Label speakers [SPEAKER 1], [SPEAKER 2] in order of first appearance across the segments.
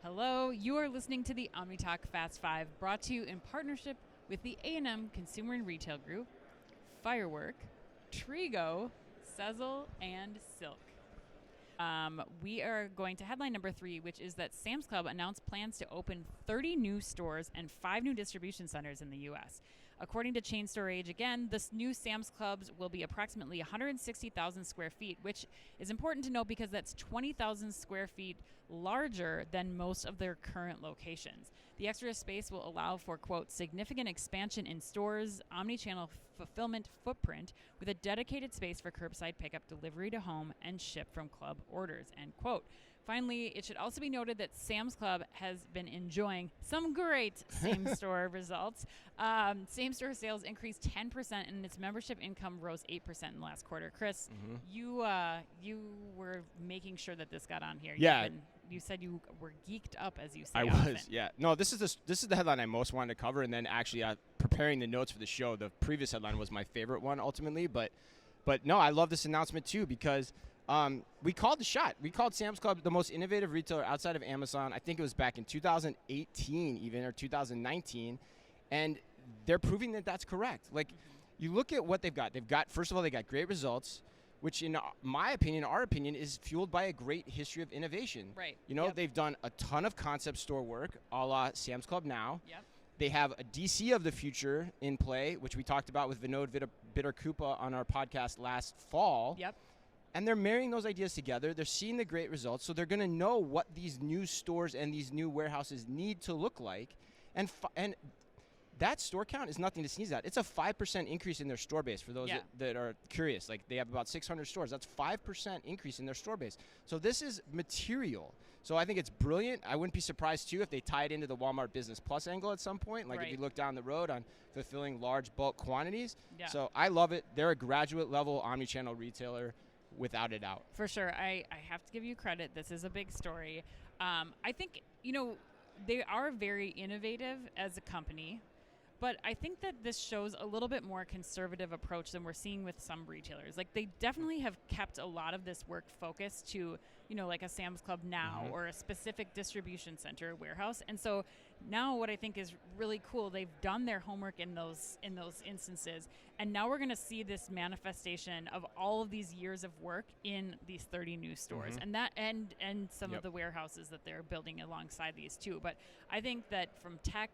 [SPEAKER 1] Hello, you are listening to the OmniTalk Fast 5, brought to you in partnership with the A&M Consumer and Retail Group, Firework, Trigo, Sezzle, and Silk. We are going to headline number 3, which is that Sam's Club announced plans to open 30 new stores and 5 new distribution centers in the U.S. According to Chain Store Age, again, this new Sam's Clubs will be approximately 160,000 square feet, which is important to note because that's 20,000 square feet larger than most of their current locations. The extra space will allow for, quote, significant expansion in stores, omni-channel fulfillment footprint with a dedicated space for curbside pickup, delivery to home, and ship from club orders, end quote. Finally, it should also be noted that Sam's Club has been enjoying some great same-store results. Same-store sales increased 10%, and its membership income rose 8% in the last quarter. Chris, you were making sure that this got on here.
[SPEAKER 2] Yeah.
[SPEAKER 1] You said you were geeked up, as you say.
[SPEAKER 2] I
[SPEAKER 1] often.
[SPEAKER 2] was, yeah. No, this is the headline I most wanted to cover, and then actually preparing the notes for the show, the previous headline was my favorite one ultimately. But no, I love this announcement too because we called the shot. We called Sam's Club the most innovative retailer outside of Amazon. I think it was back in 2018 even, or 2019, and they're proving that that's correct. Like, you look at what they've got. First of all, they got great results, which in my opinion, our opinion, is fueled by a great history of innovation.
[SPEAKER 1] Right.
[SPEAKER 2] You know,
[SPEAKER 1] Yep.
[SPEAKER 2] They've done a ton of concept store work, a la Sam's Club now.
[SPEAKER 1] Yep.
[SPEAKER 2] They have a DC of the future in play, which we talked about with Vinod Bitterkupa on our podcast last fall.
[SPEAKER 1] Yep.
[SPEAKER 2] And they're marrying those ideas together. They're seeing the great results, so they're going to know what these new stores and these new warehouses need to look like. And that store count is nothing to sneeze at. It's a 5% increase in their store base for those that are curious. Like, they have about 600 stores. That's 5% increase in their store base. So this is material. So I think it's brilliant. I wouldn't be surprised, too, if they tie it into the Walmart Business Plus angle at some point. Like,
[SPEAKER 1] Right.
[SPEAKER 2] if you look down the road on fulfilling large bulk quantities.
[SPEAKER 1] Yeah.
[SPEAKER 2] So I love it. They're a graduate-level omnichannel retailer, without a doubt.
[SPEAKER 1] For sure. I have to give you credit. This is a big story. I think, they are very innovative as a company, but I think that this shows a little bit more conservative approach than we're seeing with some retailers. Like, they definitely have kept a lot of this work focused to, like a Sam's Club now or a specific distribution center or warehouse. And so now what I think is really cool, they've done their homework in those instances. And now we're going to see this manifestation of all of these years of work in these 30 new stores and that and some of the warehouses that they're building alongside these too. But I think that from tech,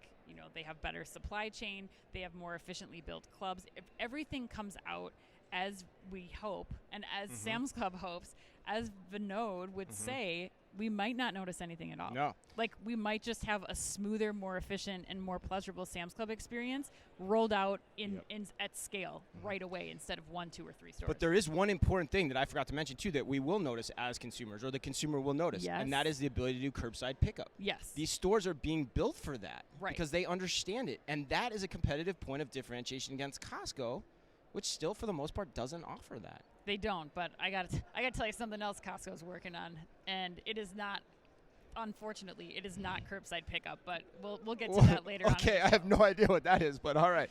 [SPEAKER 1] they have better supply chain, they have more efficiently built clubs. If everything comes out as we hope and as Sam's Club hopes, as Vinod would say, we might not notice anything at all.
[SPEAKER 2] No.
[SPEAKER 1] Like, we might just have a smoother, more efficient, and more pleasurable Sam's Club experience rolled out at scale right away instead of 1, 2, or 3 stores.
[SPEAKER 2] But there is one important thing that I forgot to mention, too, that we will notice as consumers, or the consumer will notice, and that is the ability to do curbside pickup.
[SPEAKER 1] Yes.
[SPEAKER 2] These stores are being built for that because they understand it, and that is a competitive point of differentiation against Costco, which still, for the most part, doesn't offer that.
[SPEAKER 1] They don't, but I got to tell you something else Costco's working on, and it is not, unfortunately, it is not curbside pickup, but we'll get to that later on.
[SPEAKER 2] Okay, I have no idea what that is, but all right.